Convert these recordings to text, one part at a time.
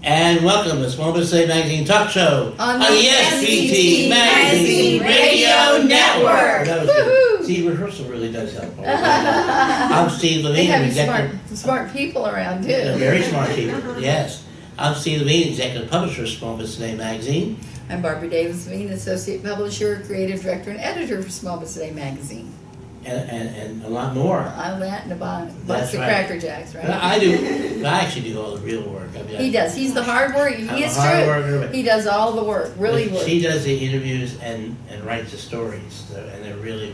And welcome to Small Business Today Magazine Talk Show on the SBT Magazine Radio Network. See, rehearsal really does help. I'm Steve Levine, executive. Smart people around too. Very smart people. Yes, I'm Steve Levine, executive publisher of Small Business Today Magazine. I'm Barbee Davis-Levine, associate publisher, creative director, and editor for Small Business Today Magazine. And a lot more. I'm that and a box of right. Cracker Jacks, right? I actually do all the real work. He does. He's the hard work. He is true. He does all the work. Really work. She does the interviews and writes the stories, and they're really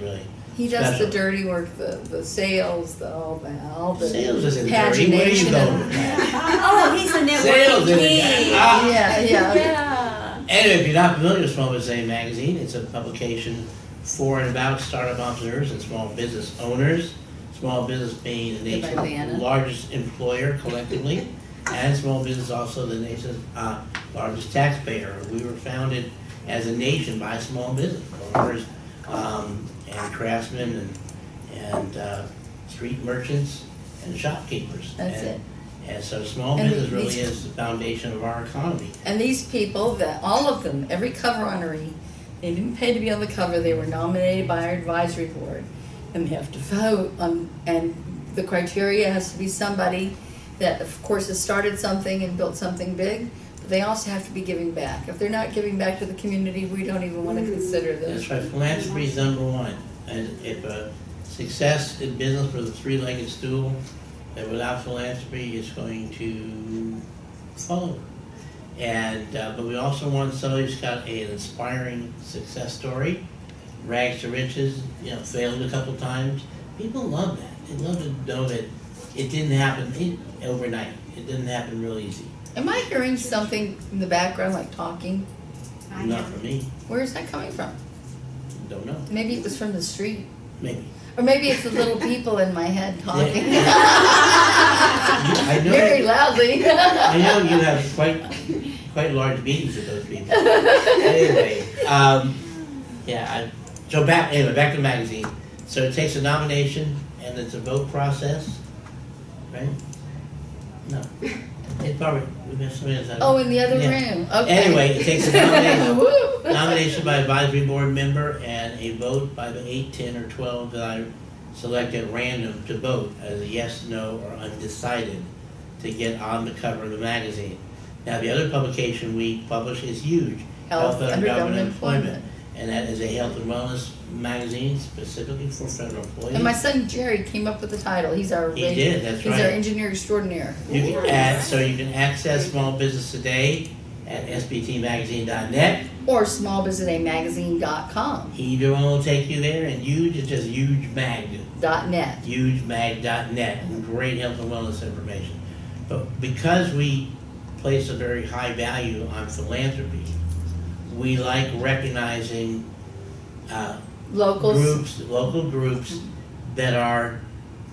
He does special. The dirty work, the sales, all the sales isn't dirty. Where are you going with that? Oh, he's a networking king. Yeah. Anyway, if you're not familiar with Small Business Today Magazine, it's a publication for and about startup entrepreneurs and small business owners. Small business being the nation's largest employer collectively, and small business also the nation's largest taxpayer. We were founded as a nation by small business owners and craftsmen and street merchants and shopkeepers. That's it. And so small business really is the foundation of our economy. And these people, all of them, every cover honoree, they didn't pay to be on the cover. They were nominated by our advisory board, and they have to vote on. And the criteria has to be somebody that, of course, has started something and built something big. But they also have to be giving back. If they're not giving back to the community, we don't even want to consider them. That's right. Philanthropy is number one. And if success in business was a three-legged stool, that without philanthropy, it's going to fall. And but we also want somebody who's got an inspiring success story, rags to riches, failed a couple times. People love that. They love to know that it didn't happen overnight. It didn't happen real easy. Am I hearing something in the background like talking? Not from me. Where is that coming from? Don't know. Maybe it was from the street. Maybe. Or maybe it's the little people in my head talking. Yeah. I know very loudly. I know you have quite large meetings with those people. Anyway, so back to the magazine. So it takes a nomination and it's a vote process, right? No. It probably we missed somebody else. Oh, in the other room. Okay. Anyway, it takes a nomination by advisory board member and a vote by the 8, 10, or 12 that I select at random to vote as a yes, no, or undecided to get on the cover of the magazine. Now, the other publication we publish is huge, Health Under Government Employment. And that is a health and wellness magazine specifically for federal employees. And my son Jerry came up with the title. He's our He did, that's right. He's our engineer extraordinaire. You can access Small Business Today at sbtmagazine.net or smallbusinesstodaymagazine.com. Either one will take you there, and huge is just hugemag.net. Hugemag.net. Great health and wellness information. But because we place a very high value on philanthropy, we like recognizing local groups that are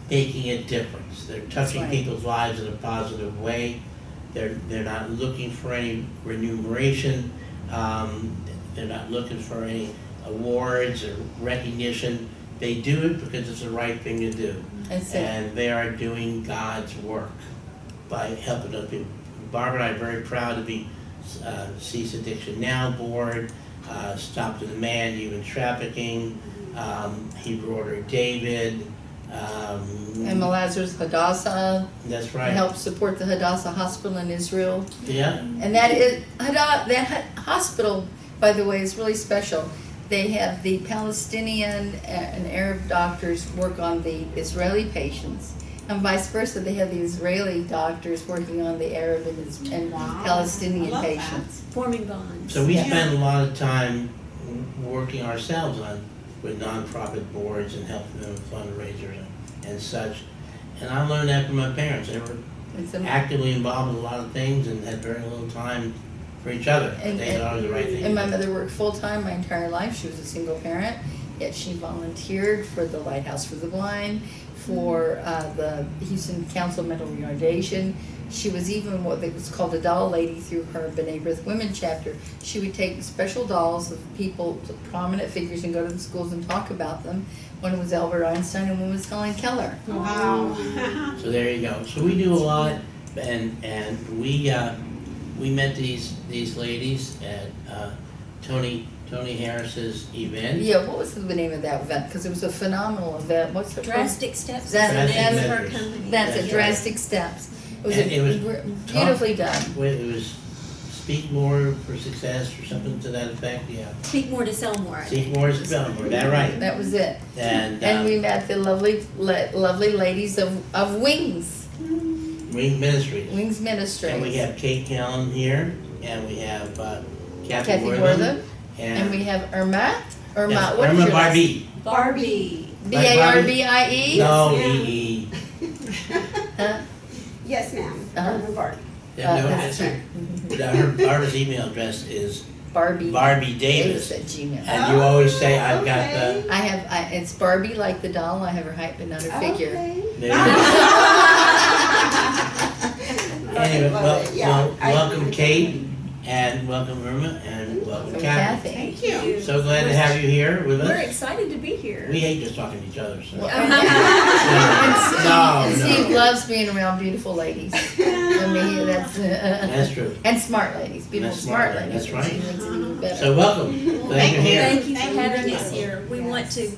making a difference. They're touching people's lives in a positive way. They're not looking for any remuneration. They're not looking for any awards or recognition. They do it because it's the right thing to do. And they are doing God's work by helping other people. Barbara and I are very proud to be Cease Addiction Now board, Stop the Demand, Human Trafficking, Hebrew Order David, and Lazarus Hadassah. That's right. Help support the Hadassah Hospital in Israel. Yeah. And that hospital, by the way, is really special. They have the Palestinian and Arab doctors work on the Israeli patients, and vice versa. They have the Israeli doctors working on the Arab and Palestinian patients. Forming bonds. So we spend a lot of time working ourselves with nonprofit boards and helping them with fundraisers and such. And I learned that from my parents. They were actively involved in a lot of things and had very little time for each other. They had always the right thing. And my mother worked full-time my entire life. She was a single parent, yet she volunteered for the Lighthouse for the Blind, for the Houston Council of Mental Retardation. She was even what was called a doll lady through her B'nai B'rith Women chapter. She would take special dolls of people, prominent figures, and go to the schools and talk about them. One was Albert Einstein and one was Helen Keller. Wow. So there you go. So we do a lot, and we we met these ladies at Tony Harris's event. Yeah, what was the name of that event? Because it was a phenomenal event. What's the Drastic Steps is the That's- name of that's- her company. That's That's a Drastic Steps. It was, And it was beautifully done. It was Speak More for Success or something to that effect, yeah. Speak more to sell more. I Speak think. More is spelling more, that right. That was it. And And we met the lovely ladies of Wings Ministries. Ministries. And we have Kate Callan here, and we have Kathy Kathy Wortham. Wortham. And we have Irma. Irma, Yes, what's Irma your last- Barbee. Barbee. Barbie? No, E. Huh? Yes, ma'am. Uh-huh. Irma Barbee. Yeah, no, That's that's her Barbara's email address is Barbie. Barbie Davis. at Gmail. And you always say, I've got the. It's Barbie like the doll. I have her height but not her figure. Okay. There you go. Anyway, Love it. Yeah, I welcome agree. Kate, and welcome Irma, and welcome From Kathy. Kathy. Thank you. So glad to have you here with We're us. excited to be here. We hate just talking to each other, so. Well, No, and Steve no. loves being around beautiful ladies. I mean, that's That's true. and smart ladies, beautiful That's smart smart, ladies. that's right. Which makes it even better. So welcome. Glad you're here. Thank you for Thank you having very us much. here. We want to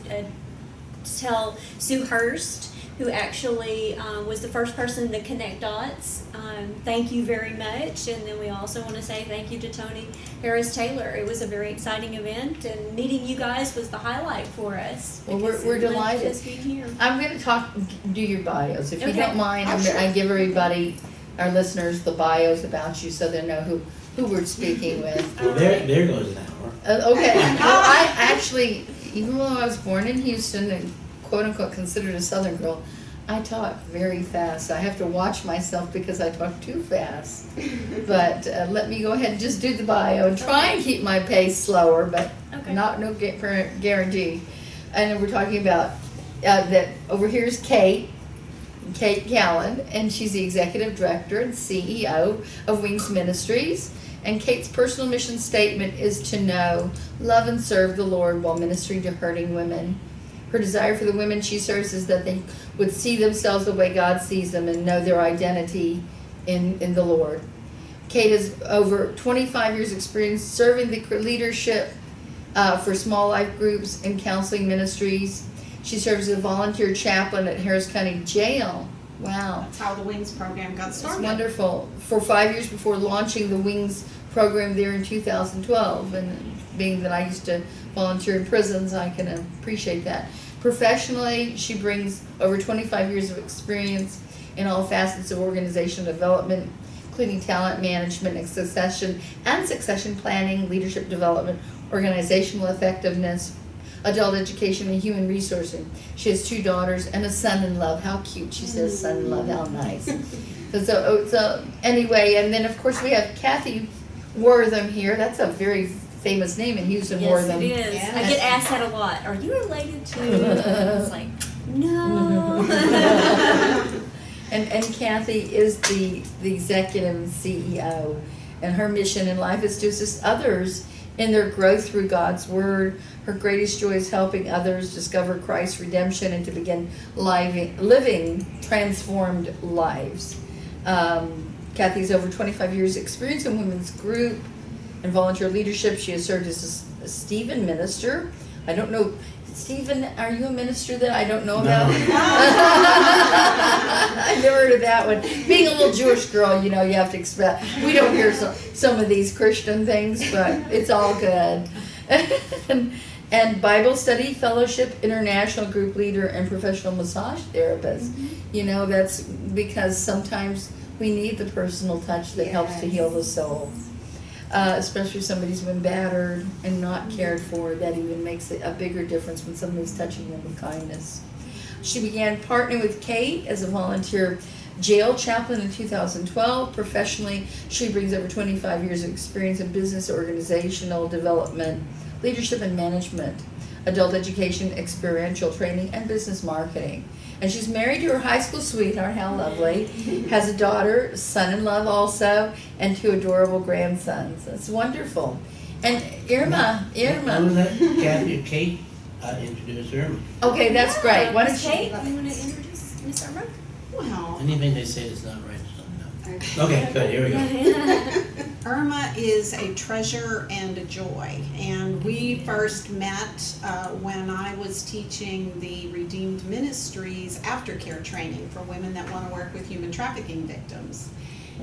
tell Sue Hurst, who actually was the first person to connect dots. Thank you very much. And then we also want to say thank you to Tony Harris Taylor. It was a very exciting event, and meeting you guys was the highlight for us. Well, because we're it meant delighted. Just being here. I'm going to do your bios. If you Okay. don't mind, I give everybody, our listeners, the bios about you so they know who we're speaking with. Well, there goes an hour. Okay. Well, I actually, even though I was born in Houston and quote unquote considered a Southern girl, I talk very fast. I have to watch myself because I talk too fast. But let me go ahead and just do the bio and try and keep my pace slower, but Okay. no guarantee. And we're talking about that over here is Kate Callan, and she's the executive director and CEO of Wings Ministries. And Kate's personal mission statement is to know, love, and serve the Lord while ministering to hurting women. Her desire for the women she serves is that they would see themselves the way God sees them and know their identity in the Lord. Kate has over 25 years experience serving the leadership for small life groups and counseling ministries. She serves as a volunteer chaplain at Harris County Jail. Wow. That's how the Wings program got It's started. wonderful. For 5 years before launching the Wings program there in 2012, and being that I used to volunteer in prisons, I can appreciate that. Professionally, she brings over 25 years of experience in all facets of organizational development, including talent management and succession planning, leadership development, organizational effectiveness, adult education, and human resourcing. She has 2 daughters and a son-in-law. How cute. She says son-in-law. How nice. So anyway, and then of course we have Kathy Wortham here. That's a very famous name in Houston, Yes, Wortham. it is. Yes. I get asked that a lot. Are you related to? I was like, no. And Kathy is the executive and CEO, and her mission in life is to assist others in their growth through God's Word. Her greatest joy is helping others discover Christ's redemption and to begin living transformed lives. Kathy's over 25 years experience in women's group and volunteer leadership. She has served as a Stephen minister. I don't know, Stephen, are you a minister that I don't know about? No. I've never heard of that one. Being a little Jewish girl, you have to expect, we don't hear some of these Christian things, but it's all good. And Bible study, fellowship, international group leader, and professional massage therapist. That's because sometimes we need the personal touch that helps to heal the soul. Especially if somebody's been battered and not cared for, that even makes a bigger difference when somebody's touching them with kindness. She began partnering with Kate as a volunteer jail chaplain in 2012. Professionally, she brings over 25 years of experience in business, organizational development, leadership and management, adult education, experiential training, and business marketing. And she's married to her high school sweetheart, how lovely, has a daughter, son-in-law also, and 2 adorable grandsons. That's wonderful. And Irma. I'm gonna let Kate introduce Irma. Okay, that's great. Why don't Miss you? Kate, you want to introduce Miss Irma? Well, Anything they say that's not right, just let me know. Okay, good, here we go. Irma is a treasure and a joy, and we first met when I was teaching the Redeemed Ministries aftercare training for women that want to work with human trafficking victims.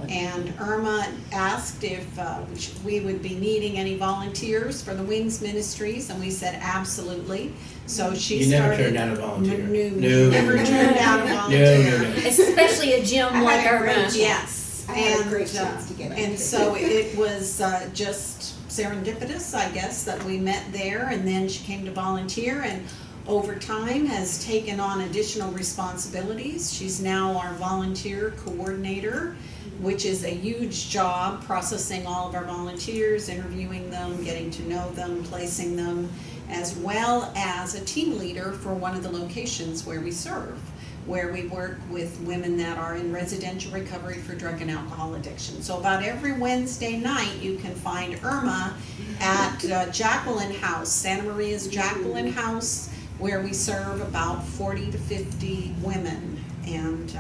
And Irma asked if we would be needing any volunteers for the Wings Ministries, and we said absolutely. So she You never started. turned down a volunteer. No, never turned down a volunteer. No. Especially a gym like Irma. Yes. I had a great chance to get And into so it was just serendipitous, I guess, that we met there, and then she came to volunteer, and over time has taken on additional responsibilities. She's now our volunteer coordinator, which is a huge job, processing all of our volunteers, interviewing them, getting to know them, placing them, as well as a team leader for one of the locations where we serve, where we work with women that are in residential recovery for drug and alcohol addiction. So about every Wednesday night, you can find Irma at Jacqueline House, Santa Maria's Jacqueline House, where we serve about 40 to 50 women. And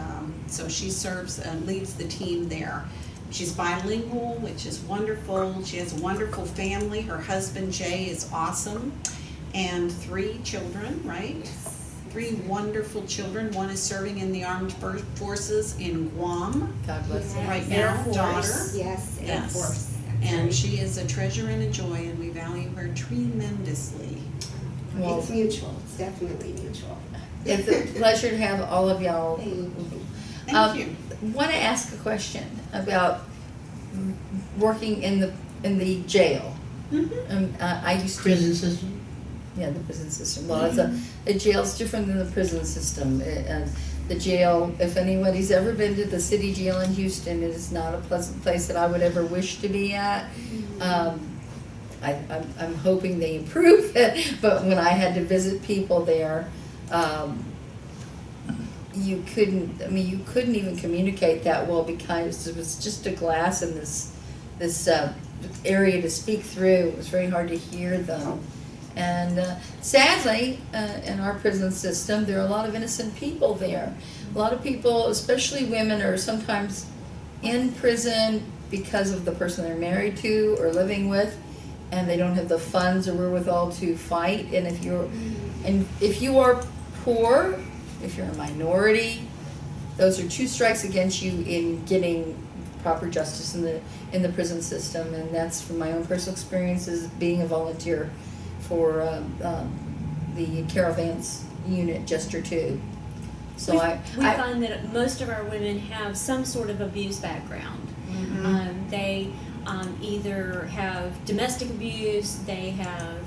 so she serves and leads the team there. She's bilingual, which is wonderful. She has a wonderful family. Her husband, Jay, is awesome. And 3 children, right? 3 wonderful children. One is serving in the armed forces in Guam God bless you. right Air now, Force. daughter. Yes, Air Yes. Force. And she is a treasure and a joy, and we value her tremendously. Well, It's mutual, it's definitely mutual. it's a pleasure to have all of y'all. Thank you. Want to ask a question about working in the jail. I used to. Prison system? Yeah, the prison system. Well, a jail's different than the prison system. The jail, if anybody's ever been to the city jail in Houston, it is not a pleasant place that I would ever wish to be at. I'm hoping they improve it, but when I had to visit people there, you couldn't even communicate that well because it was just a glass in this area to speak through. It was very hard to hear them. And sadly, in our prison system, there are a lot of innocent people there. A lot of people, especially women, are sometimes in prison because of the person they're married to or living with, and they don't have the funds or wherewithal to fight. And if you are poor, if you're a minority, those are 2 strikes against you in getting proper justice in the prison system. And that's from my own personal experiences being a volunteer for the Caravans unit, Jester 2. So we I find that most of our women have some sort of abuse background. They either have domestic abuse, they have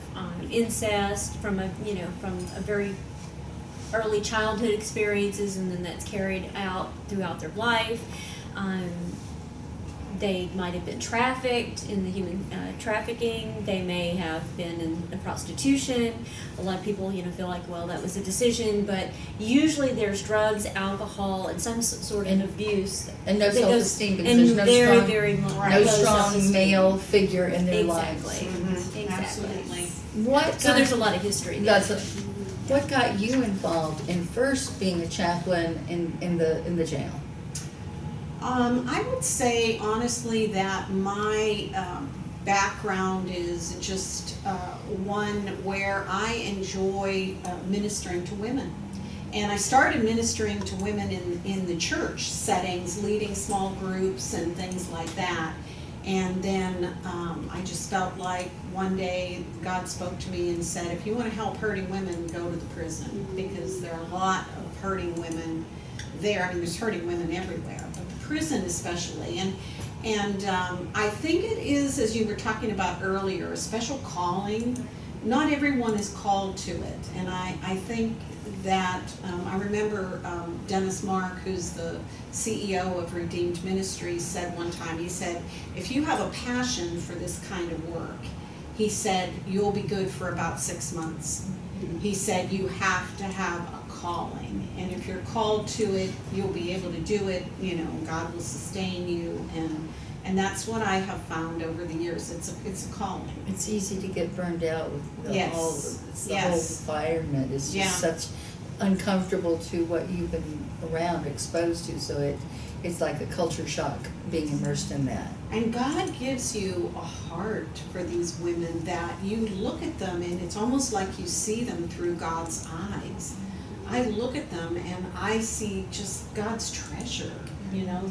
incest from a very early childhood experiences, and then that's carried out throughout their life. They might have been trafficked in the human trafficking. They may have been in prostitution. A lot of people, feel like, well, that was a decision, but usually there's drugs, alcohol, and some sort of abuse. and no that goes- self-esteem because and there's no very, strong, very no low strong self-esteem. male figure in their lives. Exactly. Absolutely. What So there's a lot of history there. What got you involved in first being a chaplain in the jail? I would say honestly that my background is just one where I enjoy ministering to women. And I started ministering to women in the church settings, leading small groups and things like that. And then I just felt like one day God spoke to me and said, if you want to help hurting women, go to the prison, because there are a lot of hurting women there. I mean, there's hurting women everywhere, but the prison especially. And I think it is, as you were talking about earlier, a special calling. Not everyone is called to it. And I think that, I remember Dennis Mark, who's the CEO of Redeemed Ministries, said one time, he said, if you have a passion for this kind of work, he said, you'll be good for about 6 months. He said, you have to have a calling. And if you're called to it, you'll be able to do it. God will sustain you. And that's what I have found over the years. It's a calling. It's easy to get burned out with Yes. the whole Yes. environment. It's just such uncomfortable to what you've been around, exposed to, so it's like a culture shock being immersed in that. And God gives you a heart for these women that you look at them and it's almost like you see them through God's eyes. I look at them and I see just God's treasure. You know,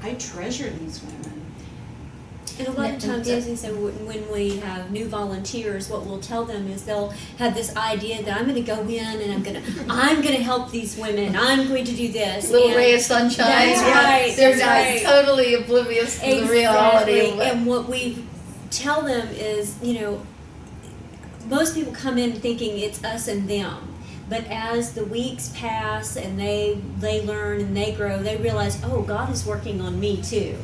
I treasure these women. And a lot of times, as I said, when we have new volunteers, what we'll tell them is they'll have this idea that I'm going to go in and I'm going to help these women. I'm going to do this. Little ray of sunshine. That's right. They're That's not totally oblivious to the reality of it. And what we tell them is, you know, most people come in thinking it's us and them. But as the weeks pass and they learn and they grow, they realize, oh, God is working on me too.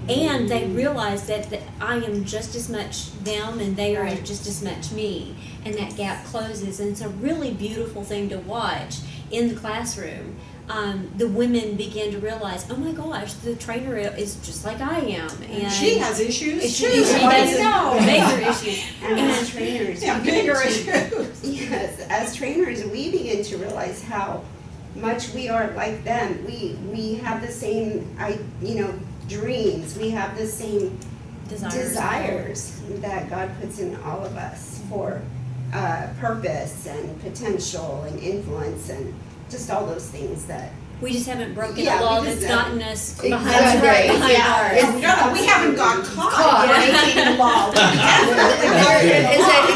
And they realize that I am just as much them and they are just as much me. And that gap closes. And it's a really beautiful thing to watch in the classroom. The women begin to realize, oh my gosh, the trainer is just like I am. And she has issues too. She has major issues. And as trainers, yeah, bigger issues. Yes, as trainers, we begin to realize how much we are like them. We have the same, dreams. We have the same desires that God puts in all of us for purpose and potential and influence and just all those things that we just haven't broken the law that's gotten us behind Exactly. ours. No, we haven't got caught breaking the law.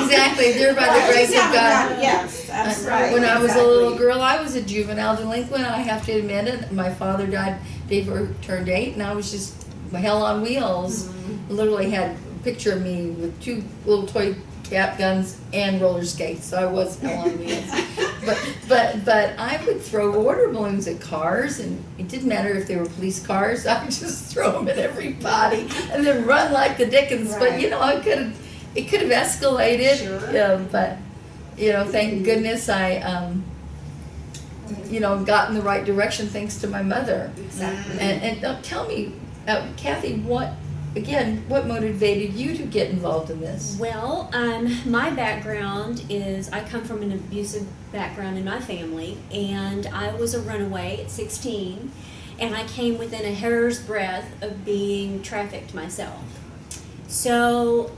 Exactly. They're by the grace of God. Yes, that's right. When I was a little girl, I was a juvenile delinquent. I have to admit it. My father died before I turned 8, and I was just hell on wheels. Mm-hmm. Literally had a picture of me with 2 little toy cap guns and roller skates. So I was hell on wheels. But I would throw water balloons at cars, and it didn't matter if they were police cars. I would just throw them at everybody and then run like the dickens. But it could have escalated. Sure. But thank goodness I got in the right direction thanks to my mother. exactly. And tell me, Kathy, what motivated you to get involved in this? Well, my background is I come from an abusive background in my family, and I was a runaway at 16, and I came within a hair's breadth of being trafficked myself. So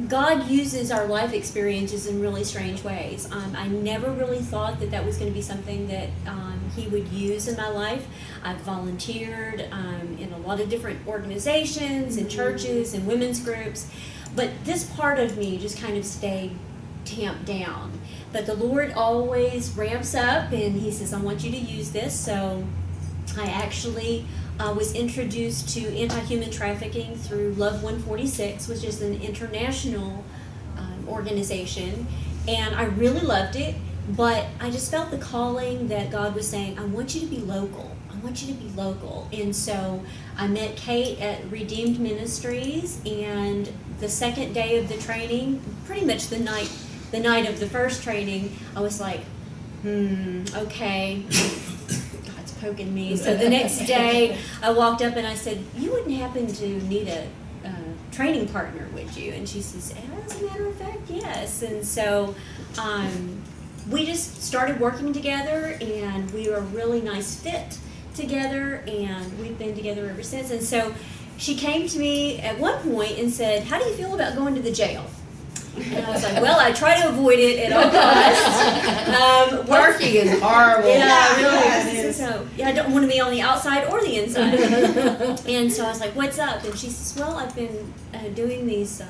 God uses our life experiences in really strange ways. I never really thought that was going to be something that He would use in my life. I've volunteered in a lot of different organizations and churches and women's groups, but this part of me just kind of stayed tamped down. But the Lord always ramps up, and He says, I want you to use this. So I actually was introduced to anti-human trafficking through Love 146, which is an international organization, and I really loved it, but I just felt the calling that God was saying, I want you to be local. I want you to be local. And so I met Kate at Redeemed Ministries, and the second day of the training, pretty much the night of the first training, I was like, okay. Poking me. So the next day I walked up and I said, you wouldn't happen to need a training partner, would you? And she says, as a matter of fact, yes. And so we just started working together, and we were a really nice fit together, and we've been together ever since. And so she came to me at one point and said, how do you feel about going to the jail? And I was like, well, I try to avoid it at all costs. Parking is horrible. Yeah, really is. So, I don't want to be on the outside or the inside. And so I was like, what's up? And she says, well, I've been doing these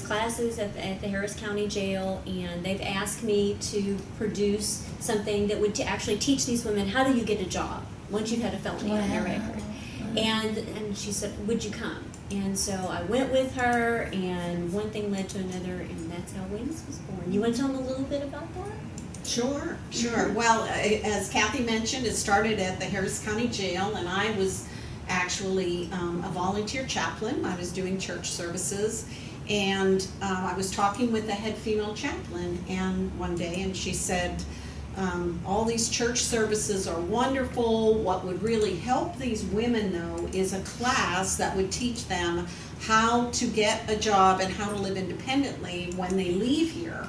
classes at the Harris County Jail, and they've asked me to produce something that would actually teach these women, how do you get a job once you've had a felony on your record? And she said, would you come? And so I went with her, and one thing led to another, and that's how Wings was born. You want to tell them a little bit about that? Sure. Well, as Kathy mentioned, it started at the Harris County Jail, and I was actually a volunteer chaplain. I was doing church services, and I was talking with the head female chaplain one day, and she said, all these church services are wonderful. What would really help these women, though, is a class that would teach them how to get a job and how to live independently when they leave here.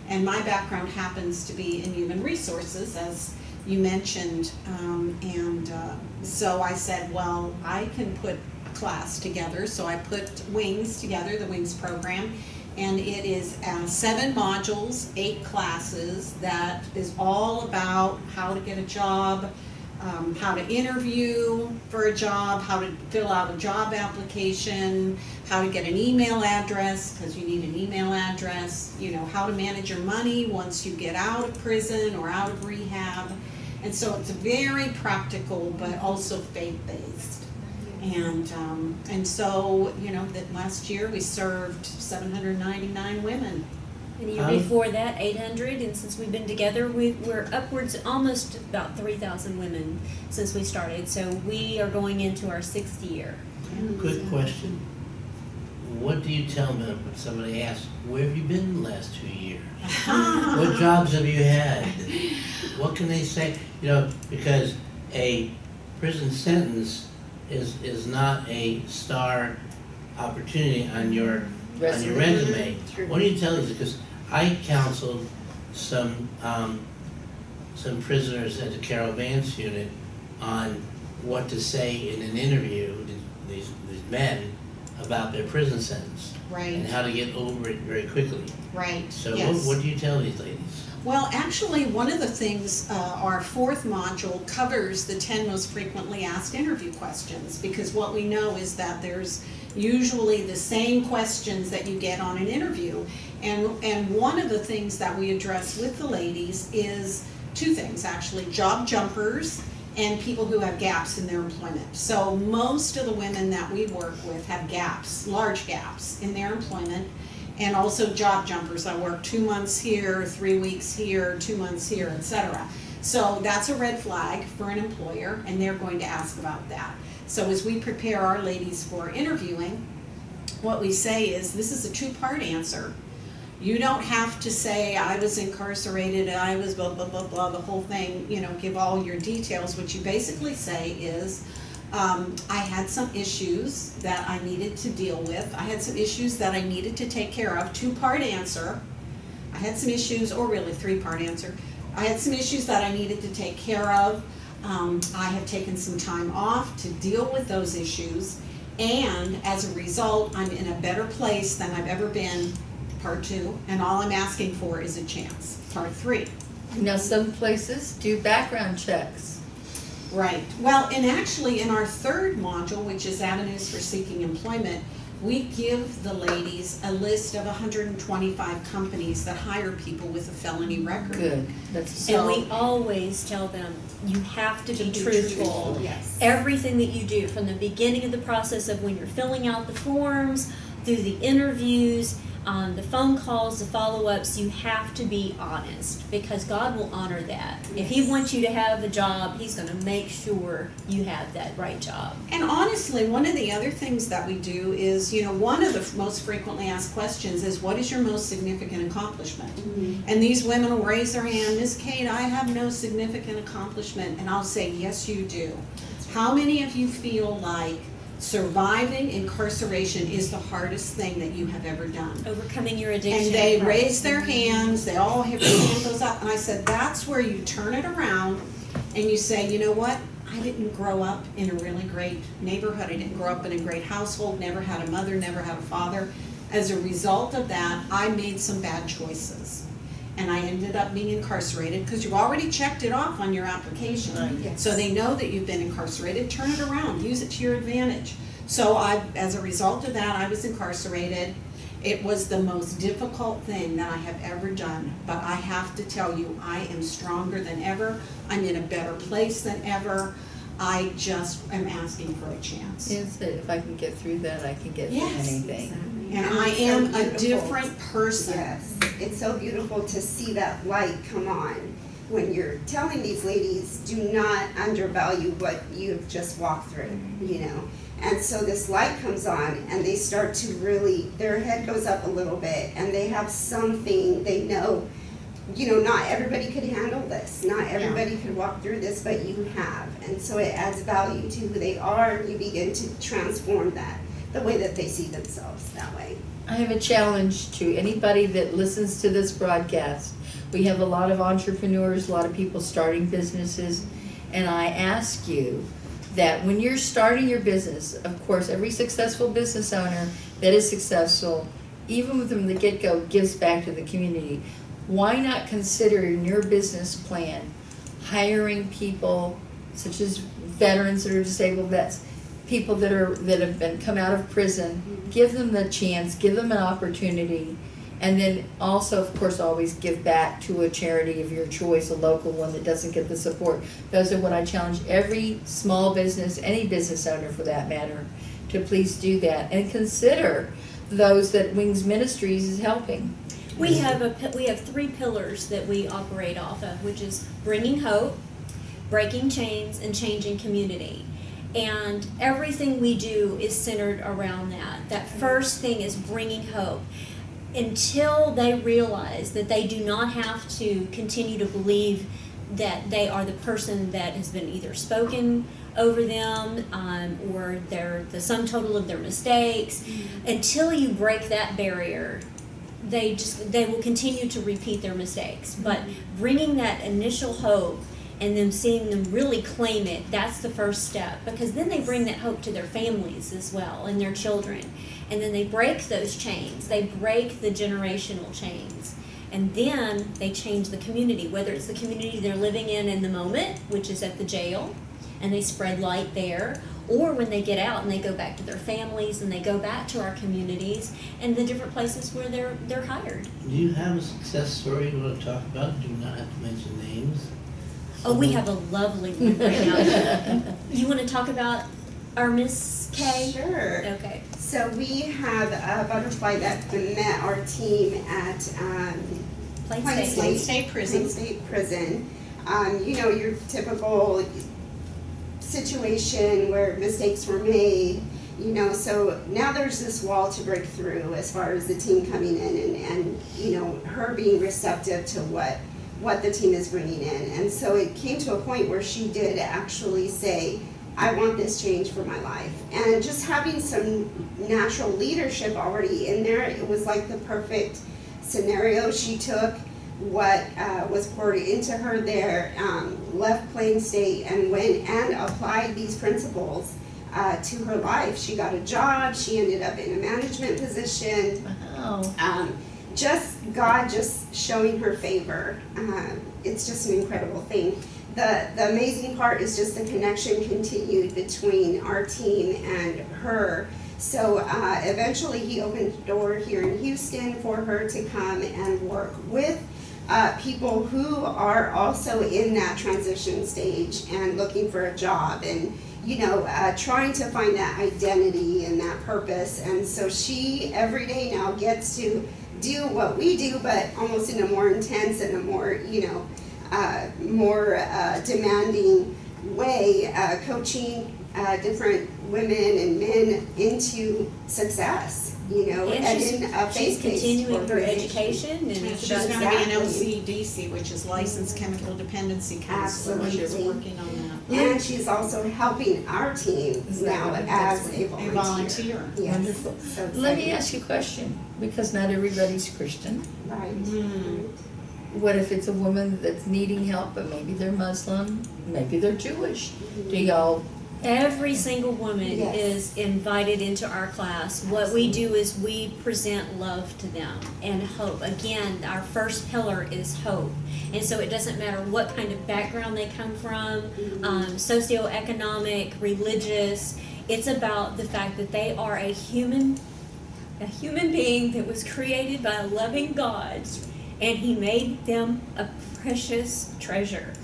And my background happens to be in human resources, as you mentioned, so I said, well, I can put a class together. So I put Wings together, the Wings program, and it is 7 modules, 8 classes that is all about how to get a job, how to interview for a job, how to fill out a job application, how to get an email address, because you need an email address, you know, how to manage your money once you get out of prison or out of rehab. And so it's very practical, but also faith-based. And so, you know, that last year we served 799 women. And the year before that, 800, and since we've been together, we're upwards almost about 3,000 women since we started. So we are going into our 6th year. Quick question. What do you tell them when somebody asks, where have you been the last 2 years? What jobs have you had? What can they say? You know, because a prison sentence is not a star opportunity on your resume. What do you tell these? Because I counseled some prisoners at the Carol Vance unit on what to say in an interview, these men, about their prison sentence. Right. And how to get over it very quickly. Right. So yes. what do you tell these ladies? Well, actually, one of the things, our 4th module covers the 10 most frequently asked interview questions, because what we know is that there's usually the same questions that you get on an interview. And one of the things that we address with the ladies is 2 things, actually: job jumpers and people who have gaps in their employment. So most of the women that we work with have gaps, large gaps in their employment, and also job jumpers. I work 2 months here, 3 weeks here, 2 months here, etc. So that's a red flag for an employer, and they're going to ask about that. So as we prepare our ladies for interviewing, what we say is, this is a 2-part answer. You don't have to say, I was incarcerated, I was blah, blah, blah, blah, the whole thing, you know, give all your details. What you basically say is, I had some issues that I needed to deal with. I had some issues that I needed to take care of. 2-part answer. I had some issues, or really 3-part answer. I had some issues that I needed to take care of. I have taken some time off to deal with those issues. And as a result, I'm in a better place than I've ever been. Part 2. And all I'm asking for is a chance. Part 3. Now, some places do background checks. Right. Well, and actually in our 3rd module, which is Avenues for Seeking Employment, we give the ladies a list of 125 companies that hire people with a felony record. Good. And we always tell them, you have to be truthful. Yes. Everything that you do, from the beginning of the process of when you're filling out the forms, through the interviews, the phone calls, the follow-ups, you have to be honest, because God will honor that. Yes. If He wants you to have a job, He's going to make sure you have that right job. And honestly, one of the other things that we do is, you know, one of the most frequently asked questions is, what is your most significant accomplishment? Mm-hmm. And these women will raise their hand, Miss Kate, I have no significant accomplishment. And I'll say, yes, you do. How many of you feel like surviving incarceration is the hardest thing that you have ever done? Overcoming your addiction. And they raise their hands, they all have their hand goes up, and I said, that's where you turn it around and you say, you know what, I didn't grow up in a really great neighborhood, I didn't grow up in a great household, never had a mother, never had a father. As a result of that, I made some bad choices. And I ended up being incarcerated, because you've already checked it off on your application. Right. Yes. So they know that you've been incarcerated. Turn it around. Use it to your advantage. So as a result of that, I was incarcerated. It was the most difficult thing that I have ever done. But I have to tell you, I am stronger than ever. I'm in a better place than ever. I just am asking for a chance. Is that if I can get through that, I can get through anything. Exactly. And I am a different person. Yes, it's so beautiful to see that light come on when you're telling these ladies, do not undervalue what you've just walked through, you know. And so this light comes on and they start to really, their head goes up a little bit and they have something, they know, you know, not everybody could handle this. Not everybody could walk through this, but you have. And so it adds value to who they are. You begin to transform that. the way that they see themselves that way. I have a challenge to anybody that listens to this broadcast. We have a lot of entrepreneurs, a lot of people starting businesses, and I ask you that when you're starting your business, of course, every successful business owner that is successful, even from the get-go, gives back to the community. Why not consider in your business plan hiring people such as veterans that are disabled vets, people that have been come out of prison, give them the chance, give them an opportunity, and then also, of course, always give back to a charity of your choice, a local one that doesn't get the support. Those are what I challenge every small business, any business owner for that matter, to please do that and consider those that Wings Ministries is helping. We have 3 pillars that we operate off of, which is bringing hope, breaking chains, and changing community. And everything we do is centered around that. That first thing is bringing hope. Until they realize that they do not have to continue to believe that they are the person that has been either spoken over them or they're the sum total of their mistakes. Until you break that barrier, they will continue to repeat their mistakes. But bringing that initial hope and then seeing them really claim it, that's the first step, because then they bring that hope to their families as well and their children. And then they break those chains, they break the generational chains, and then they change the community, whether it's the community they're living in the moment, which is at the jail, and they spread light there, or when they get out and they go back to their families and they go back to our communities and the different places where they're hired. Do you have a success story you want to talk about? Do not have to mention names. Oh, we have a lovely one right now. You want to talk about our Miss K? Sure. Okay. So we have a butterfly that met our team at Plain State Prison. Plain State Prison. You know, your typical situation where mistakes were made, you know, so now there's this wall to break through as far as the team coming in and you know, her being receptive to what the team is bringing in. And so it came to a point where she did actually say, I want this change for my life. And just having some natural leadership already in there, it was like the perfect scenario. She took what was poured into her there, left Plain State and went and applied these principles to her life. She got a job, she ended up in a management position. Wow. Just God just showing her favor. It's just an incredible thing. The amazing part is just the connection continued between our team and her. So eventually he opened the door here in Houston for her to come and work with people who are also in that transition stage and looking for a job and, you know, trying to find that identity and that purpose. And so she every day now gets to do what we do, but almost in a more intense and a more, you know, more demanding way, coaching different women and men into success, you know, and in a she's faith-based continuing her organization. education, and And it's she's about gonna be an Exactly. LCDC, which is Licensed Chemical Dependency Counselor. She's Absolutely. working on that. And she's also helping our team now as a A volunteer. volunteer. Yes. Wonderful. So Let me exciting. ask you a question, because not everybody's Christian. Right. What if it's a woman that's needing help, but maybe they're Muslim, maybe they're Jewish? Do y'all, every single woman Yes. is invited into our class. What we do is we present love to them and hope. Again, our first pillar is hope. And so it doesn't matter what kind of background they come from, socioeconomic, religious. It's about the fact that they are a human being that was created by a loving God, and He made them a precious treasure.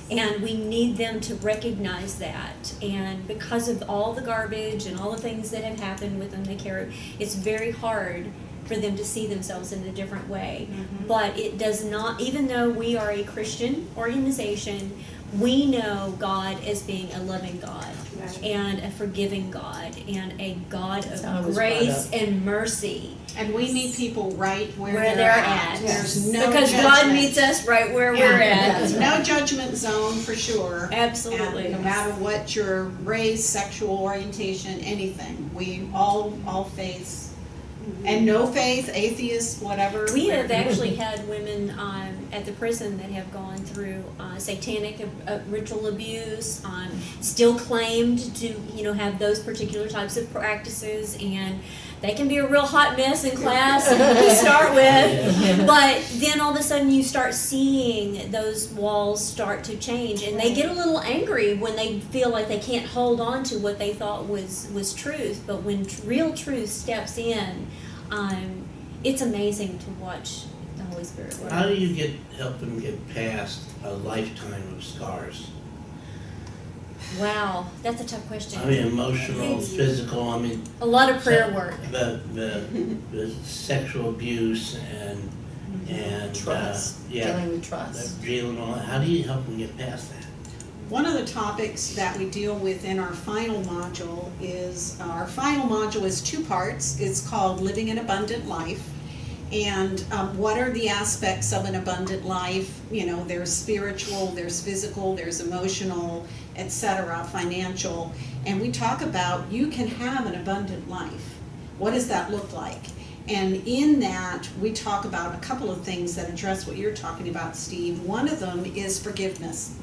And we need them to recognize that. And because of all the garbage and all the things that have happened with them they carry, it's very hard for them to see themselves in a different way. But it does not, even though we are a Christian organization, we know God as being a loving God Right. and a forgiving God and a God That's how it of was brought grace up. and mercy. And we meet people right where Where they're they're at. at. There's no Because judgment. God meets us right where Yeah. we're at. There's no judgment zone for sure. Absolutely. And no matter what your race, sexual orientation, anything, we all face, and no faith, atheist, whatever. We have actually had women at the prison that have gone through satanic ritual abuse, still claimed to, have those particular types of practices, and they can be a real hot mess in class to start with. But then all of a sudden you start seeing those walls start to change, and they get a little angry when they feel like they can't hold on to what they thought was truth. But when real truth steps in, it's amazing to watch the Holy Spirit work. How do you help them get past a lifetime of scars? Wow, that's a tough question. I mean, emotional, physical, A lot of prayer work. the sexual abuse and Trust, dealing with trust. the jail and all that. How do you help them get past that? One of the topics that we deal with in our final module is, two parts. It's called Living an Abundant Life. And what are the aspects of an abundant life? There's spiritual, there's physical, there's emotional, etc., financial. And we talk about you can have an abundant life. What does that look like? And in that, we talk about a couple of things that address what you're talking about, Steve. One of them is forgiveness.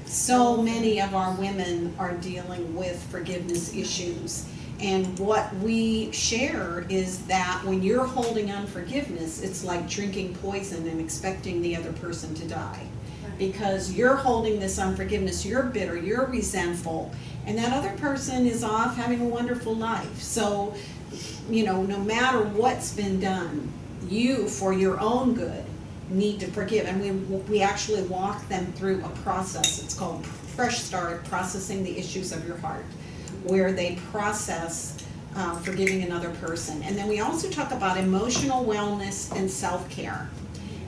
So many of our women are dealing with forgiveness issues. And what we share is that when you're holding unforgiveness, it's like drinking poison and expecting the other person to die. Because you're holding this unforgiveness, you're bitter, you're resentful, and that other person is off having a wonderful life. So, no matter what's been done, you, for your own good, need to forgive. And we actually walk them through a process. It's called Fresh Start, Processing the Issues of Your Heart, where they process forgiving another person. And then we also talk about emotional wellness and self-care.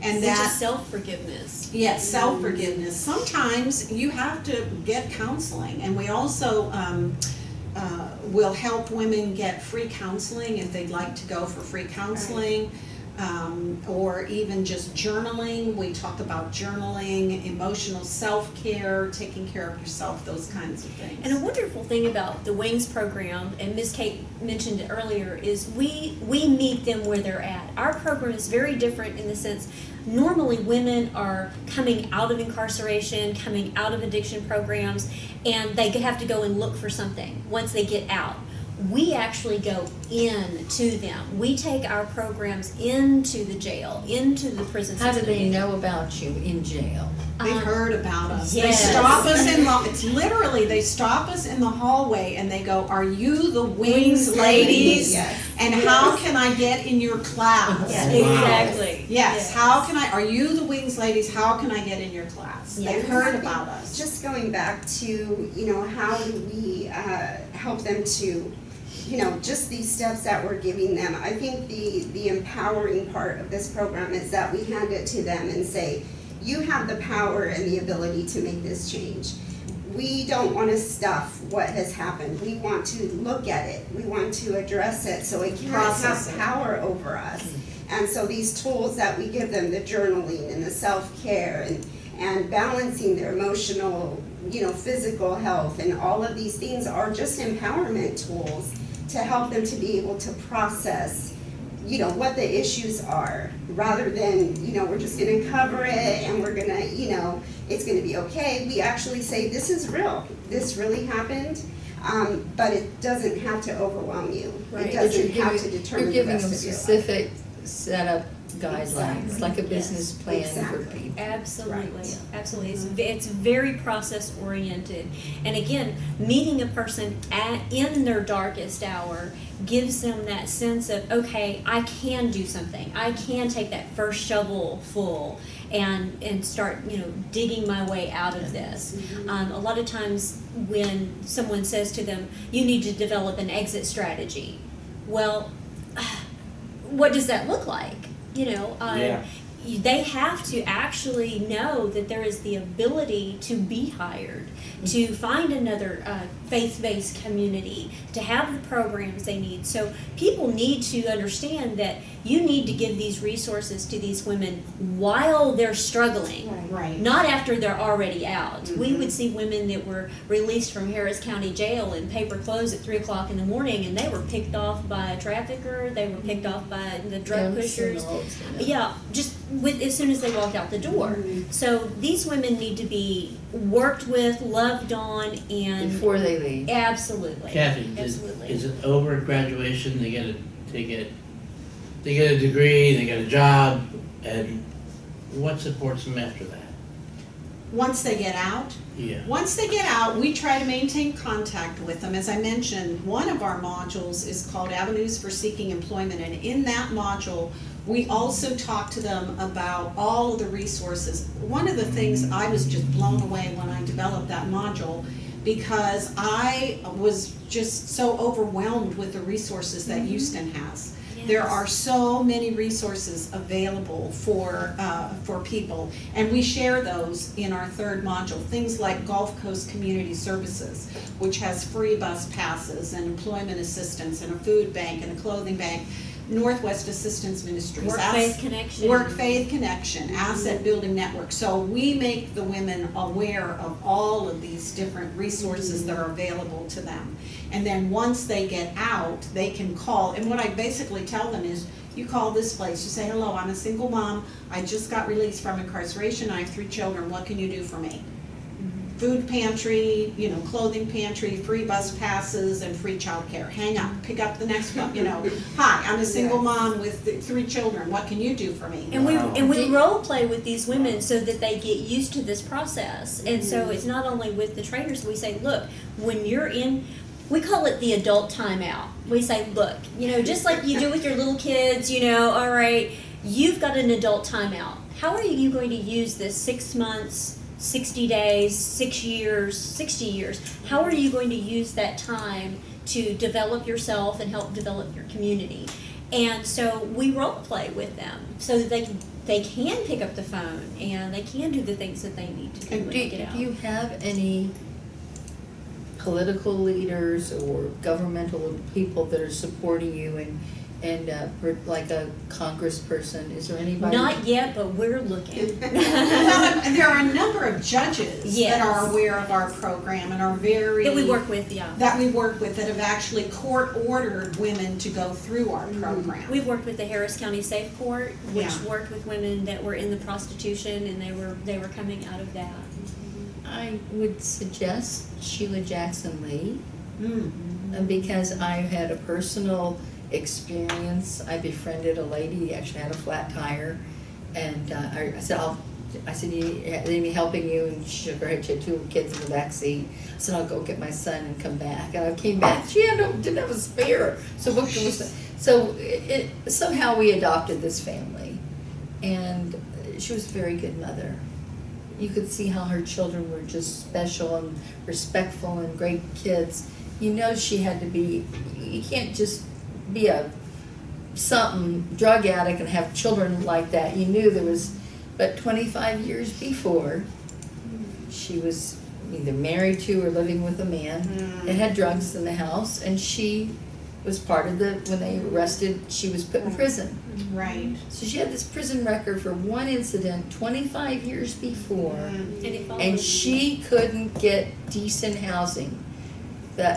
And Which is that self-forgiveness. yes, self-forgiveness. Sometimes you have to get counseling, and we also will help women get free counseling if they'd like to go for free counseling. Or even just journaling. We talk about journaling, emotional self-care, taking care of yourself, those kinds of things. And a wonderful thing about the Wings program, and Ms. Kate mentioned it earlier, is we meet them where they're at. Our program is very different in the sense, normally women are coming out of incarceration, coming out of addiction programs, and they have to go and look for something once they get out. We actually go in to them. We take our programs into the jail, into the prison How system. do they know about you in jail? They've heard about us. yes. They stop us they stop us in the hallway and they go, "Are you the Wings ladies? Yes. And how can I get in your class?" Yes, Wow. exactly. Yes, are you the Wings ladies? How can I get in your class? Yeah. They've heard about us. Just going back to, how do we help them to, just these steps that we're giving them. I think the empowering part of this program is that we hand it to them and say, you have the power and the ability to make this change. We don't want to stuff what has happened. We want to look at it. We want to address it so it can't Process have it. power over us. And so these tools that we give them, the journaling and the self-care and balancing their emotional, physical health and all of these things are just empowerment tools to help them to be able to process, what the issues are, rather than, we're just gonna cover it and we're gonna, it's gonna be okay. We actually say, this is real. This really happened, but it doesn't have to overwhelm you. Right. It doesn't have to determine You're the giving them rest of your life. specific setup guidelines, Exactly. like a business plan Exactly. for people. Absolutely, Right. absolutely. It's very process oriented, and again, meeting a person in their darkest hour gives them that sense of, okay, I can do something. I can take that first shovel full and start, digging my way out of this. A lot of times when someone says to them, you need to develop an exit strategy. Well, what does that look like? Yeah. they have to actually know that there is the ability to be hired, to find another faith-based community, to have the programs they need. So people need to understand that you need to give these resources to these women while they're struggling, Right. not after they're already out. We would see women that were released from Harris County Jail in paper clothes at 3 o'clock in the morning, and they were picked off by a trafficker, they were picked off by the drug pushers. Yeah, just as soon as they walked out the door. So these women need to be worked with, loved on, and Before they leave. absolutely, Kathy, absolutely. is it over at graduation, they get a degree, they get a job, and what supports them after that? Once they get out, Yeah. Once they get out, we try to maintain contact with them. As I mentioned, one of our modules is called Avenues for Seeking Employment, and in that module, we also talk to them about all of the resources. One of the things I was just blown away when I developed that module, because I was just so overwhelmed with the resources that Houston has. There are so many resources available for people, and we share those in our third module. Things like Gulf Coast Community Services, which has free bus passes and employment assistance and a food bank and a clothing bank. Northwest Assistance Ministries, Work-Faith Connection. Work-Faith Connection, Asset Building Network. So we make the women aware of all of these different resources that are available to them. And then once they get out, they can call. And what I basically tell them is, you call this place, you say, hello, I'm a single mom, I just got released from incarceration, I have 3 children, what can you do for me? Food pantry, clothing pantry, free bus passes, and free childcare. Hang up, pick up the next one, Hi, I'm a single mom with 3 children, what can you do for me? And we role play with these women so that they get used to this process. And so it's not only with the trainers, we say, look, when you're in, we call it the adult timeout. We say, look, just like you do with your little kids, all right, you've got an adult timeout. How are you going to use this 6 months, 60 days, 6 years, 60 years? How are you going to use that time to develop yourself and help develop your community? And so we role play with them so that they can pick up the phone and they can do the things that they need to do when they get out. Do you have any political leaders or governmental people that are supporting you and like a congressperson? Is there anybody? Not yet, but we're looking. Well, there are a number of judges Yes. that are aware of our program and are very That we work with, yeah. that have actually court-ordered women to go through our program. We've worked with the Harris County Safe Court, which Yeah. worked with women that were in the prostitution, and they were coming out of that. I would suggest Sheila Jackson Lee, because I had a personal experience. I befriended a lady who actually had a flat tire, and I said, you need me helping you? And she shook her head. She had 2 kids in the back seat. I said, I'll go get my son and come back. And I came back. She didn't have a spare. So somehow we adopted this family, and she was a very good mother. You could see how her children were just special and respectful and great kids. She had to be. You can't just be a drug addict and have children like that. You knew there was. But 25 years before, she was either married to or living with a man and had drugs in the house, and she was part of when they arrested, she was put in prison. Right. So she had this prison record for one incident 25 years before, and she couldn't get decent housing.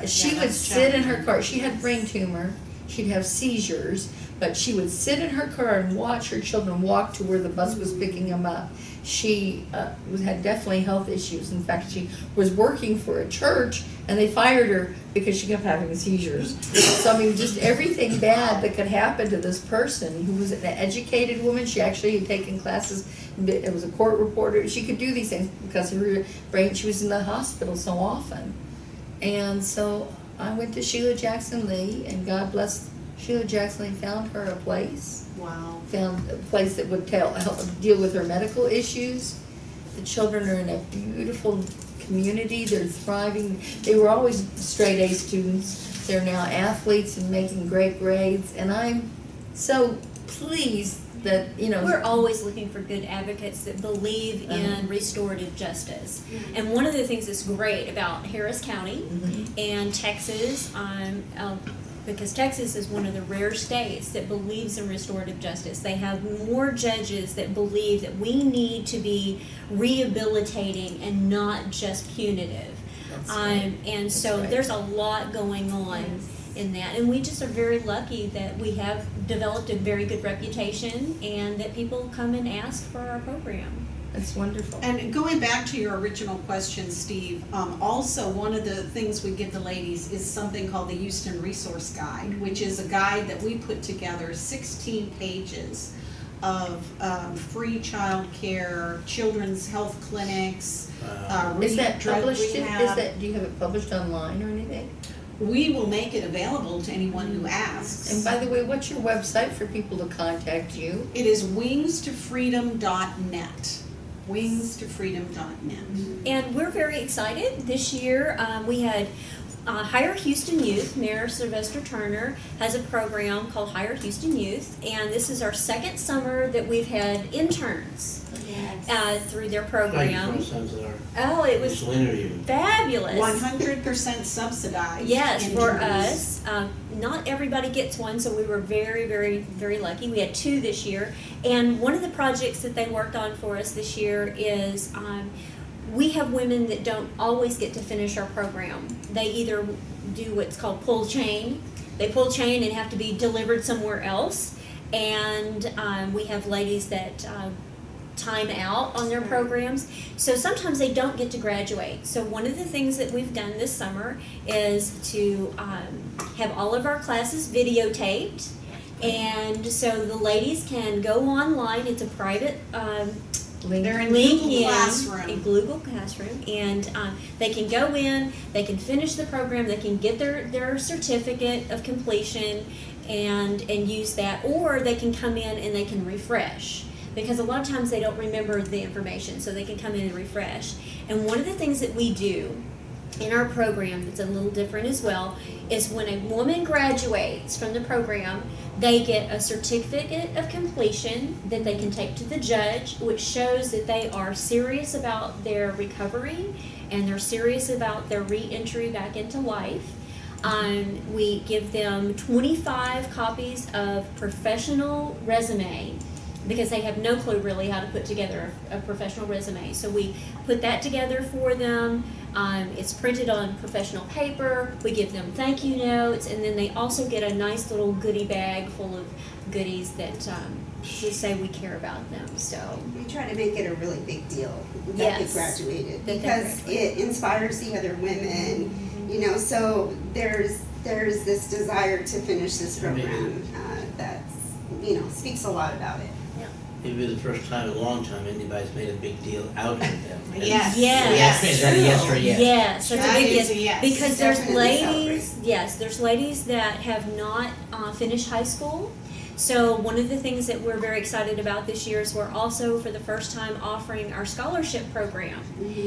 She would sit in her car. She had brain tumor. She'd have seizures, but she would sit in her car and watch her children walk to where the bus was picking them up. She had definitely health issues. In fact, she was working for a church, and they fired her because she kept having seizures. So, I mean, just everything bad that could happen to this person who was an educated woman. She actually had taken classes. It was a court reporter. She could do these things because of her brain. She was in the hospital so often. And so I went to Sheila Jackson Lee, and God bless Sheila Jackson Lee, found her a place. Wow. Found a place that would help deal with her medical issues. The children are in a beautiful community. They're thriving. They were always straight A students. They're now athletes and making great grades. And I'm so pleased that, you know. We're always looking for good advocates that believe in restorative justice. And one of the things that's great about Harris County and Texas, because Texas is one of the rare states that believes in restorative justice. They have more judges that believe that we need to be rehabilitating and not just punitive. And so there's a lot going on in that, and we just are very lucky that we have developed a very good reputation and that people come and ask for our program. That's wonderful. And going back to your original question, Steve, also one of the things we give the ladies is something called the Houston Resource Guide, which is a guide that we put together, 16 pages of free child care, children's health clinics, Is that drug published? rehab. Do you have it published online or anything? We will make it available to anyone who asks. And by the way, what's your website for people to contact you? It is wingstofreedom.net. Wingstofreedom.net. And we're very excited. This year we had Hire Houston Youth. Mayor Sylvester Turner has a program called Hire Houston Youth, and this is our second summer that we've had interns through their program. Oh, it was fabulous. 100% subsidized. Yes, for interns. us. Not everybody gets one, so we were very, very, very lucky. We had 2 this year, and one of the projects that they worked on for us this year is we have women that don't always get to finish our program. They either do what's called pull chain. They pull chain and have to be delivered somewhere else, and we have ladies that time out on their programs. So sometimes they don't get to graduate. So one of the things that we've done this summer is to have all of our classes videotaped. And so the ladies can go online. It's a private They're in link Google Classroom. in Google Classroom, and they can go in, they can finish the program, they can get their certificate of completion and use that, or they can come in and they can refresh. Because a lot of times they don't remember the information, so they can come in and refresh. And one of the things that we do in our program that's a little different as well is when a woman graduates from the program, they get a certificate of completion that they can take to the judge, which shows that they are serious about their recovery and they're serious about their re-entry back into life. We give them 25 copies of professional resume, because they have no clue really how to put together a professional resume. So we put that together for them. It's printed on professional paper. We give them thank you notes, and then they also get a nice little goodie bag full of goodies that just say we care about them. So we try to make it a really big deal that Yes. they graduated, That they because graduated. it inspires the other women, you know, so there's this desire to finish this program that's, you know, speaks a lot about it. Maybe the first time in a long time anybody's made a big deal out of them. Yes. Yes. Is that a yes or a yes? Yes, that's That a big is a yes. because there's Definitely ladies. Yes, there's ladies that have not finished high school. So one of the things that we're very excited about this year is we're also for the first time offering our scholarship program.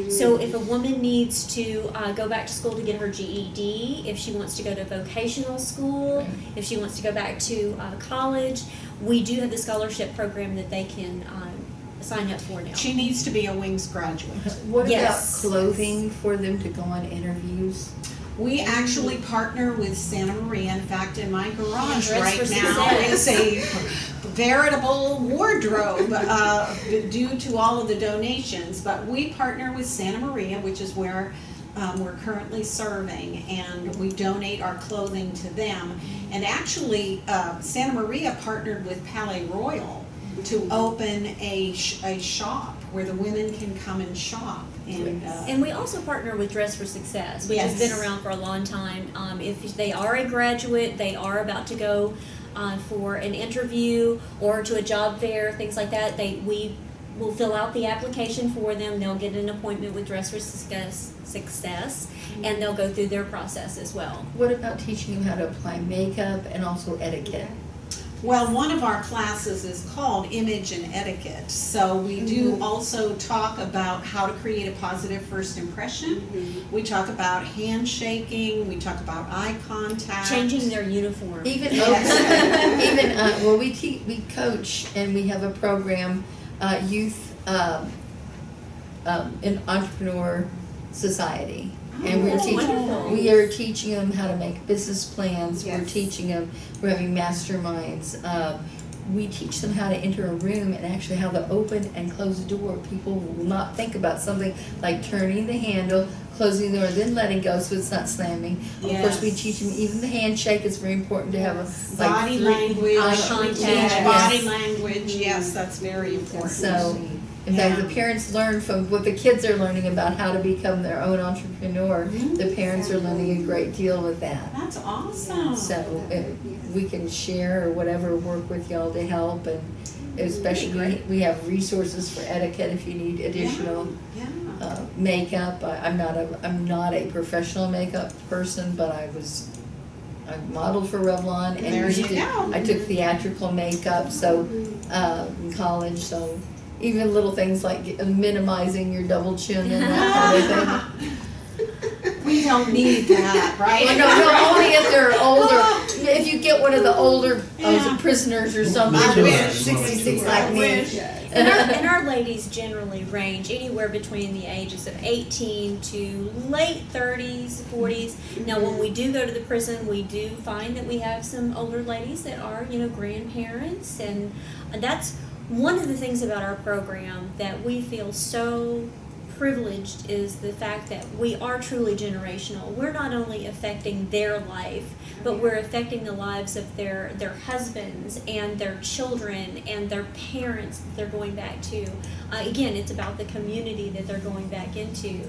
So if a woman needs to go back to school to get her GED, if she wants to go to vocational school, if she wants to go back to college, we do have the scholarship program that they can sign up for now. She needs to be a Wings graduate. What Yes. about clothing for them to go on interviews? We actually partner with Santa Maria. In fact, in my garage Dress right for now Success. is a veritable wardrobe due to all of the donations. But we partner with Santa Maria, which is where we're currently serving, and we donate our clothing to them. And actually, Santa Maria partnered with Palais Royal to open a shop where the women can come and shop. And we also partner with Dress for Success, which has Yes. been around for a long time. If they are a graduate, they are about to go for an interview or to a job fair, things like that, we will fill out the application for them. They'll get an appointment with Dress for Success, and they'll go through their process as well. What about teaching them how to apply makeup and also etiquette? Well, one of our classes is called Image and Etiquette. So we do also talk about how to create a positive first impression. We talk about handshaking. We talk about eye contact. Changing their uniform. Even Yes. even well, we coach and we have a program, youth in entrepreneur society. And Oh, wonderful. we are teaching them how to make business plans. We're Yes. teaching them, we're having masterminds. We teach them how to enter a room and actually how to open and close the door. People will not think about something like turning the handle, closing the door, then letting go so it's not slamming. Of course, we Yes. teach them, even the handshake is very important to have a like Body three- language, eye we teach contact. body Yes. language, yes, that's very important. So, in fact, Yeah. the parents learn from what the kids are learning about how to become their own entrepreneur. The parents are learning a great deal with that. That's awesome. So we can share or whatever, work with y'all to help, and especially we have resources for etiquette if you need additional Yeah. makeup. I'm not a professional makeup person, but I modeled for Revlon and There you go. I took theatrical makeup in college, so even little things like minimizing your double chin and that kind of thing. We don't need that, right? Well, no, only if they're older. If you get one of the older Yeah. prisoners or something, I wish. 66 I like me. wish. And our ladies generally range anywhere between the ages of 18 to late 30s, 40s. Now, when we do go to the prison, we do find that we have some older ladies that are, grandparents. And that's one of the things about our program that we feel so privileged is the fact that we are truly generational. We're not only affecting their life, but we're affecting the lives of their husbands and their children and their parents that they're going back to. Again, it's about the community that they're going back into.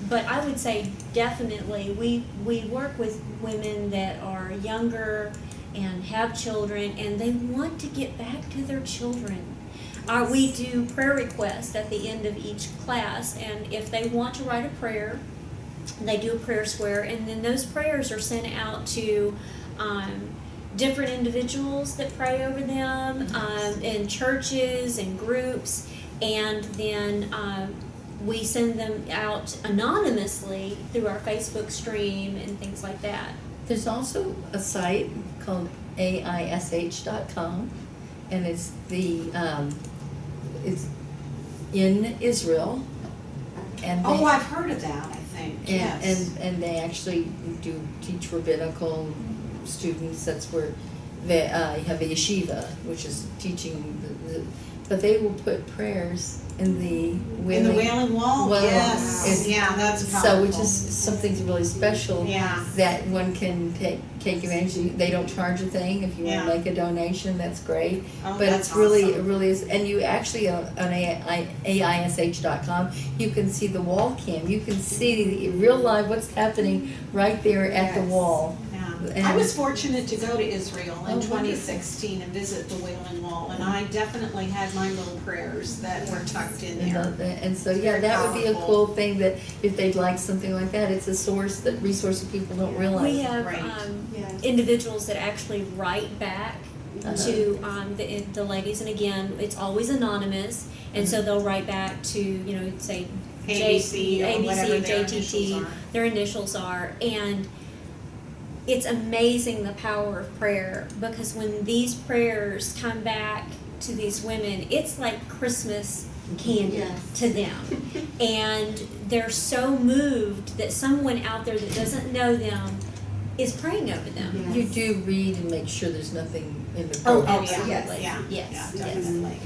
But I would say definitely we work with women that are younger and have children and they want to get back to their children. We do prayer requests at the end of each class, and if they want to write a prayer, they do a prayer square, and then those prayers are sent out to different individuals that pray over them in churches and groups, and then we send them out anonymously through our Facebook stream and things like that. There's also a site called AISH.com, and it's it's in Israel. And Oh, I've heard of that, I think, yes. and they actually do teach rabbinical students. That's where they have a yeshiva, which is teaching but they will put prayers in the In the Wailing Wall, Well, yes, yeah, that's powerful. so which is something really special Yeah. that one can take advantage of. They don't charge a thing. If you want Yeah. to make a donation, that's great. Oh, But that's it's really, awesome. it really is, and you actually on AISH.com, you can see the wall cam. You can see real live what's happening right there at the Yes. wall. I was fortunate to go to Israel in Oh, 2016 and visit the Wailing Wall, and I definitely had my little prayers that were tucked in there. And so, yeah, Very that would be a powerful. cool thing that if they'd like something like that, it's a resource that people don't realize. We have Right. Yes. individuals that actually write back to the ladies, and again, it's always anonymous, and so they'll write back to, say, ABC or whatever or their JTT, initials are. their initials are, and it's amazing the power of prayer, because when these prayers come back to these women, it's like Christmas candy Yes. to them. And they're so moved that someone out there that doesn't know them is praying over them. Yes. You do read and make sure there's nothing in the Oh, program. absolutely. Yeah, Yes, yeah, yes. definitely.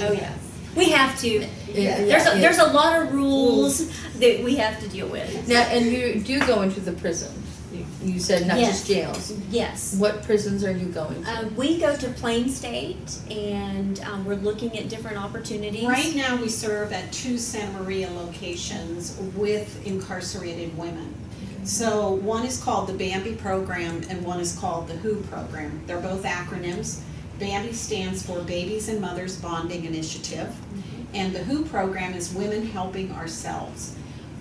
Oh, yes. We have to. Yeah. There's a lot of rules that we have to deal with. Now, and you do go into the prison. You said not Yes. just jails. Yes. What prisons are you going to? We go to Plain State, and we're looking at different opportunities. Right now, we serve at 2 Santa Maria locations with incarcerated women. So one is called the Barbee program and one is called the WHO program. They're both acronyms. Barbee stands for Babies and Mothers Bonding Initiative, and the WHO program is Women Helping Ourselves.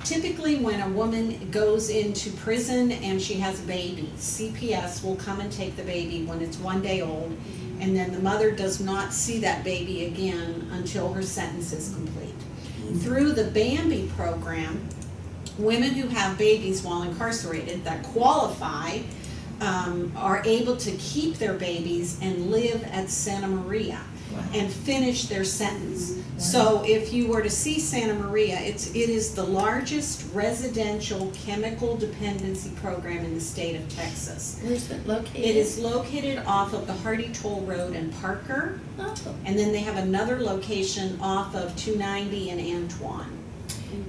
Typically, when a woman goes into prison and she has a baby, CPS will come and take the baby when it's 1 day old, and then the mother does not see that baby again until her sentence is complete. Through the Barbee program, women who have babies while incarcerated that qualify are able to keep their babies and live at Santa Maria and finish their sentence. So if you were to see Santa Maria, it is the largest residential chemical dependency program in the state of Texas. Where's it located? It is located off of the Hardy Toll Road in Parker, and then they have another location off of 290 in Antoine.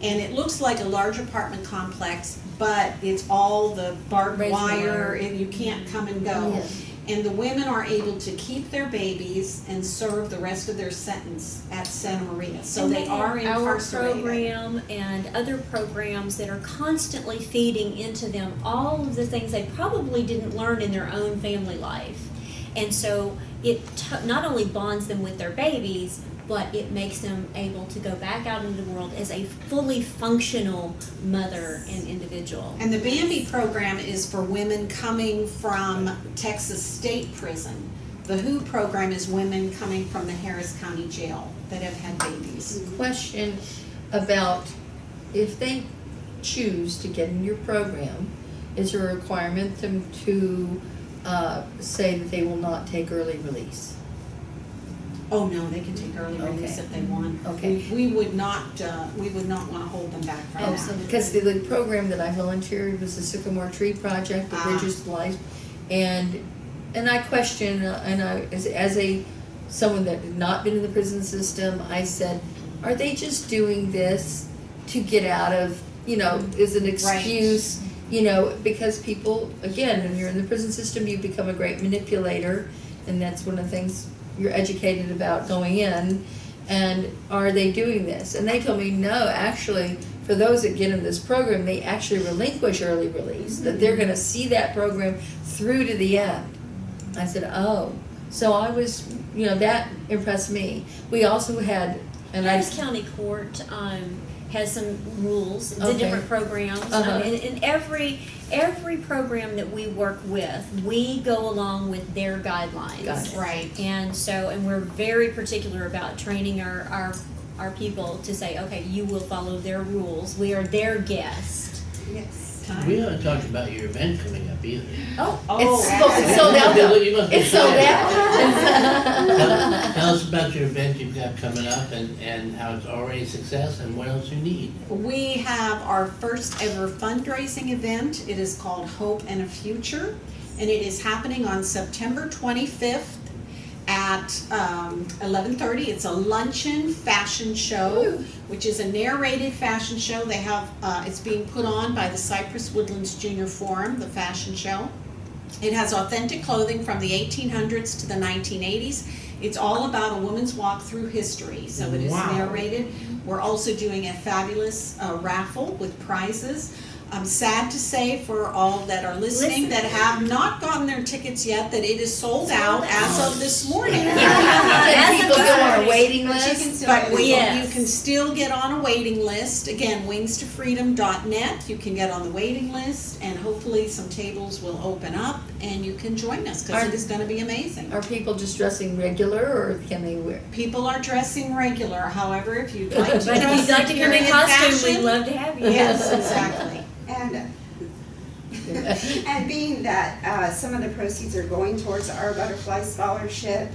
And it looks like a large apartment complex, but it's all the barbed wire, and you can't come and go. Yes. And the women are able to keep their babies and serve the rest of their sentence at Santa Maria. So And they are have incarcerated. Our program and other programs that are constantly feeding into them all of the things they probably didn't learn in their own family life. And so it not only bonds them with their babies, but it makes them able to go back out into the world as a fully functional mother and individual. And the Barbee program is for women coming from Texas State Prison. The WHO program is women coming from the Harris County Jail that have had babies. Question about if they choose to get in your program, is there a requirement to say that they will not take early release? Oh, no, they can take early release if they want. Okay. We would not want to hold them back from that. Because the program that I volunteered was the Sycamore Tree Project, the Bridges to Life, and I question, and I as someone that had not been in the prison system, I said, are they just doing this to get out of, is an excuse, because people, again, when you're in the prison system, you become a great manipulator, and that's one of the things you're educated about going in, and are they doing this? And they told me, no, actually, for those that get in this program, they actually relinquish early release, that they're going to see that program through to the end. I said, oh. So I was, that impressed me. We also had, and Harris County Court has some rules, the different programs, and every program that we work with, we go along with their guidelines. Got it. Right. And we're very particular about training our people to say, okay, you will follow their rules. We are their guest. Yes. We haven't talked about your event coming up either. it's sold out. It's sold out. Tell us about your event you've got coming up and how it's already a success and what else you need. We have our first ever fundraising event. It is called Hope and a Future, and it is happening on September 25th at 11:30. It's a luncheon fashion show, which is a narrated fashion show. They have it's being put on by the Cypress Woodlands Junior Forum, the fashion show. It has authentic clothing from the 1800s to the 1980s. It's all about a woman's walk through history, so it is narrated. We're also doing a fabulous raffle with prizes. I'm sad to say for all that are listening that have not gotten their tickets yet that it is sold out as of this morning. Can people go on a waiting list? But you can still get on a waiting list. Again, wingstofreedom.net. You can get on the waiting list, and hopefully some tables will open up and you can join us because it is going to be amazing. Are people just dressing regular, or can they wear? People are dressing regular. However, if you'd like to But if you'd like to come in costume, we'd love to have you. Yes, exactly. And being that some of the proceeds are going towards our Butterfly Scholarship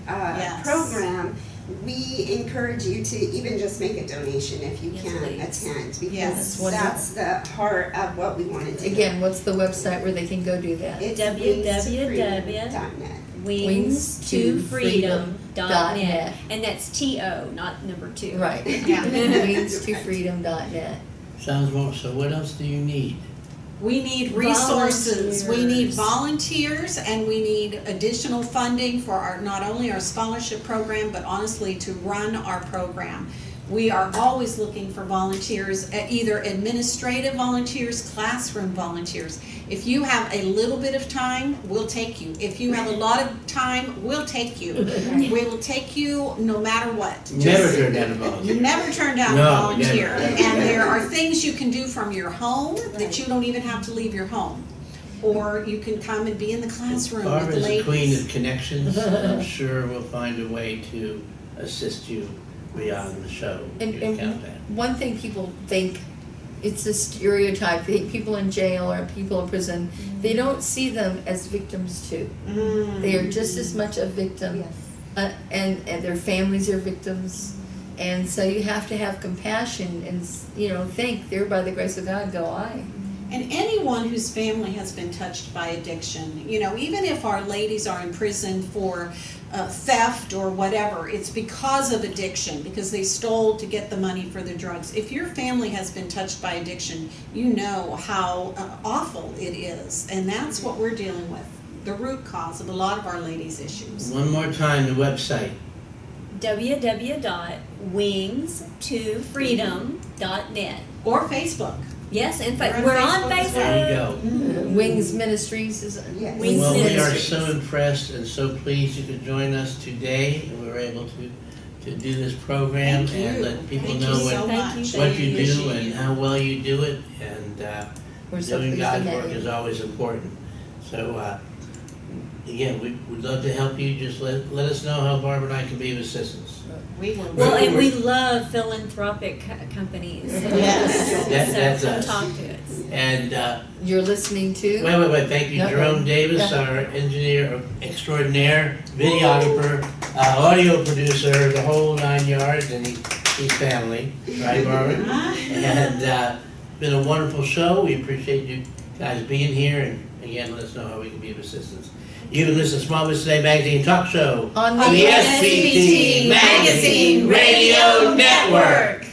program, we encourage you to even just make a donation if you can attend, because that's the heart of what we wanted to do. Again, what's the website where they can go do that? It's www.wingstofreedom.net. Wingstofreedom.net. And that's T-O, not number 2. Right. Wingstofreedom.net. Sounds wonderful. So what else do you need? We need resources, we need volunteers, and we need additional funding for not only our scholarship program, but honestly to run our program. We are always looking for volunteers, either administrative volunteers, classroom volunteers. If you have a little bit of time, we'll take you. If you have a lot of time, we'll take you. We will take you no matter what. Never turn down a volunteer. Never turn down No, a volunteer. never. And there are things you can do from your home that you don't even have to leave your home. Or you can come and be in the classroom with the Barbara's the ladies. queen of connections. I'm sure we'll find a way to assist you beyond the show. And, You can count that. one thing people think, it's a stereotype, they think people in jail or people in prison, they don't see them as victims too. They are just as much a victim, and their families are victims. And so you have to have compassion and, think, there by the grace of God go I. And anyone whose family has been touched by addiction, even if our ladies are in prison for theft or whatever, it's because of addiction, because they stole to get the money for their drugs. If your family has been touched by addiction, you know how awful it is. And that's what we're dealing with, the root cause of a lot of our ladies' issues. One more time, the website. www.wings2freedom.net. Or Facebook. Yes, in fact, We're we're on on Facebook as Facebook. There you go. Wings Ministries is. Yes. Wings Well, we are Ministries. so impressed and so pleased you could join us today, and we were able to do this program Thank you. and let people Thank know you so what much. what We you do appreciate and you. how well you do it, and We're so doing pleased to God's have work you. is always important. So again, we'd love to help you. Just let us know how Barbara and I can be of assistance. We will. Well, and we love philanthropic companies. Yes. That's So come us. talk to us. And You're listening to? wait. Thank you, No. Jerome Davis, our engineer extraordinaire, videographer, audio producer, the whole 9 yards, and his family, right, Barbara? And been a wonderful show. We appreciate you guys being here, and again, let us know how we can be of assistance. You can listen to Small Business Today Magazine Talk Show On the SBT Magazine Radio Network.